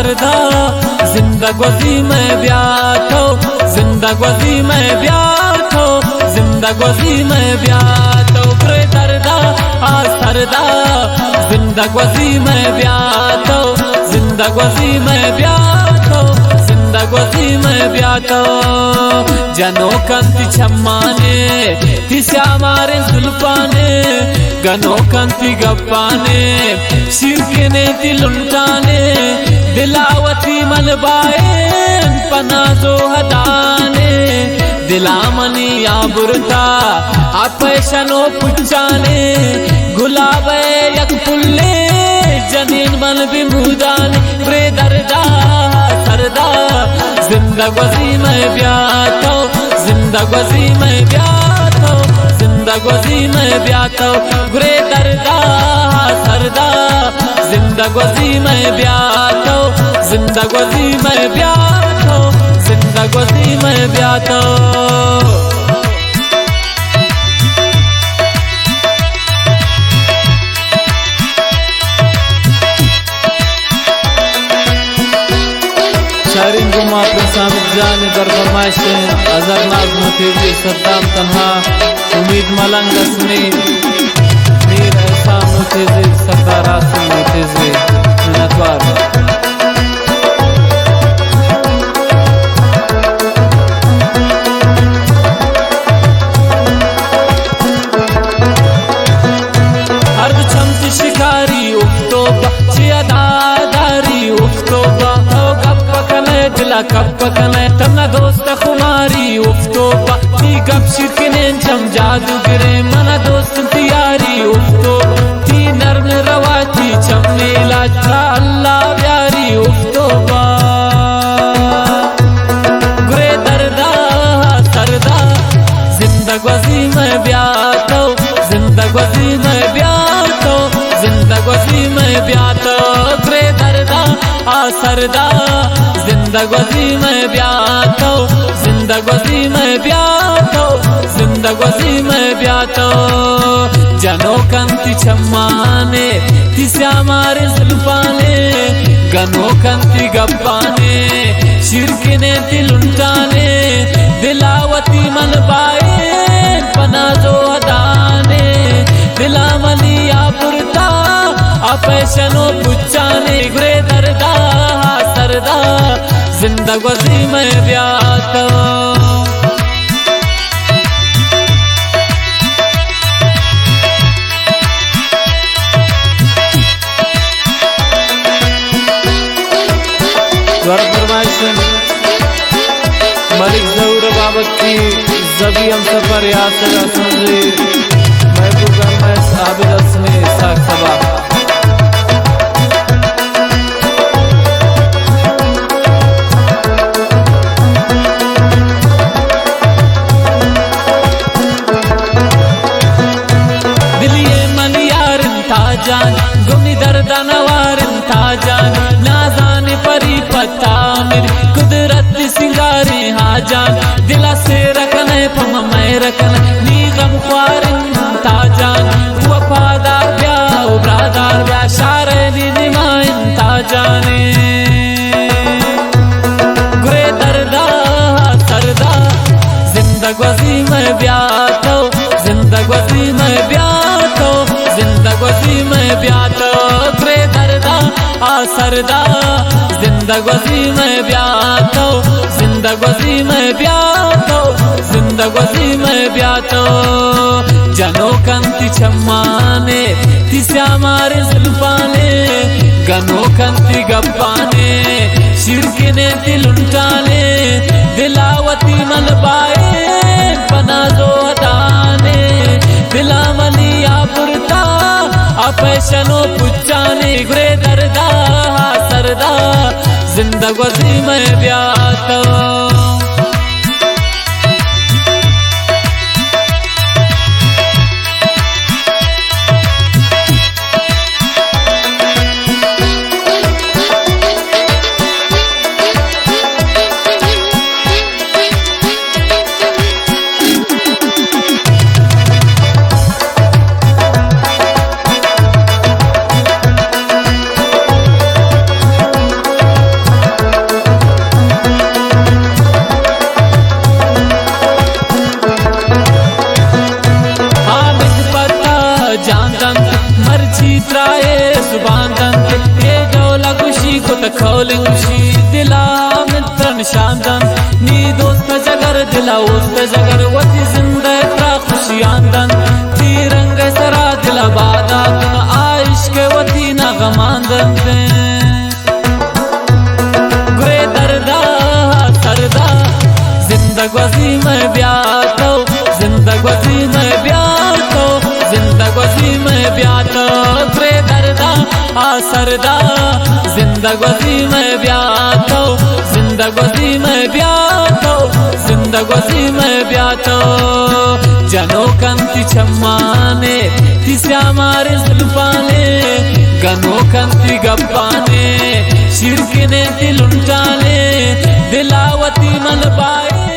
सरदा जिंदगी में ब्याथो जिंदगी में ब्याथो जिंदगी में ब्याथो करे दर्दा आ सरदा जिंदगी में ब्याथो जिंदगी में ब्याथो जिंदगी में ब्याथो जनो कंति छम्माने तिस्यामारे जुल्फाने गनो कंति गप्पाने शिरकने दिलुंटाने दिलावती मलबाए पनाजो हदाने दिलामनी आबुरता आपैशनो पुच्चाने गुलाबे यक पुल्ले जनीन मन बिमुदाने प्रे दर्दा सरदा जिंदगी में ब्याथो जिंदगी में ब्याथो जिंदगी में ब्याथो ग्रे दर्दा सरदा जिंदगी में ब्याथो जिंदगी में ब्याथो जिंदगी में ब्याथो शायरीन को माफी सामिद जान दर फरमाइश अजहर नाज मुतीजी सद्दाम तन्हा उम्मीद मलंग असनी मीर एहसान मुतीजी सरदार आसिम मुतीजी मिन्नतवार अर्ध चमची शिकारी उफ्तोबा चियादादारी उफ्तोबा दिला कप कने तना दोस्त खुमारी उफ्तोबा ती गप शिरकने चम जादू गिरे मना दोस्त तियारी उफ्तोबा ती नर्म रवाती चमने लाचा अल्लाह प्यारी उफ्तोबा गुरे दर्दा सरदा जिंदगी में ब्याथो जिंदगी में ब्याथो जिंदगी में ब्याथो गुरे दर्दा आ सरदा जिंदगी में ब्याथो जिंदगी में ब्याथो जिंदगी में ब्याथो जनो कंति छम्माने तिस्यामारे जुल्फाने गनो कंति गप्पाने शिरकने दिलुंटाने दिलावती मनबाए पनाजो हदाने दिलामनी आपुरता आपैशनो पुच्चाने गुरे दर्दा सरदा जिंदगी में ब्याथो द्वार फरमाइश मलिक ज़हूर बाबत की जबी हम सफर यासर असमरी महबूब अहमद आबिद असमी साख सबा जान गुमी दर्दा नवारन ताजान नाजान परी पता मेरी कुदरत सिंगारे हाजान दिला से रखने पम मैं रखने नी गम ख्वारन ताजान वफादार ब्या उबरादार ब्या शारे नी निमाइन ताजाने गुरे दर्दा सरदा जिंदगी में ब्याथो जिंदगी में ब्याथो जिंदगी में ब्याथो गुरे दर्दा आ सरदा जिंदगी में ब्याथो जिंदगी में ब्याथो जिंदगी में ब्याथो जनो कंति छम्माने तिस्यामारे जुल्फाने गनो कंति गप्पाने शिरकने दिलुंटाने दिलावती मनबाए पनाजो हदाने दिलामनी आपुरता आपैशनो पुच्चाने गुरे दर्दा सरदा जिंदगी में ब्याथो खोलिंगशी दिला मित्रन शांदन नी दोस्त जगर दिला उस्त जगर वती जिंदगी खुशी आंदन तिरंग सरा दिला बादा तुन आइश के वती ना गमांदन गुरे दर्दा सरदा जिंदगी में ब्यातो जिंदगी में ब्यातो जिंदगी में ब्यातो गुरे दर्दा सरदा जिंदगी में ब्यातो जिंदगी में ब्यातो जिंदगी में ब्यातो जनो कंति छम्माने तिस्या मारे जुल्फाने गनो कंति गप्पाने शिरकिने दिलुंटाने दिलावती मन पाए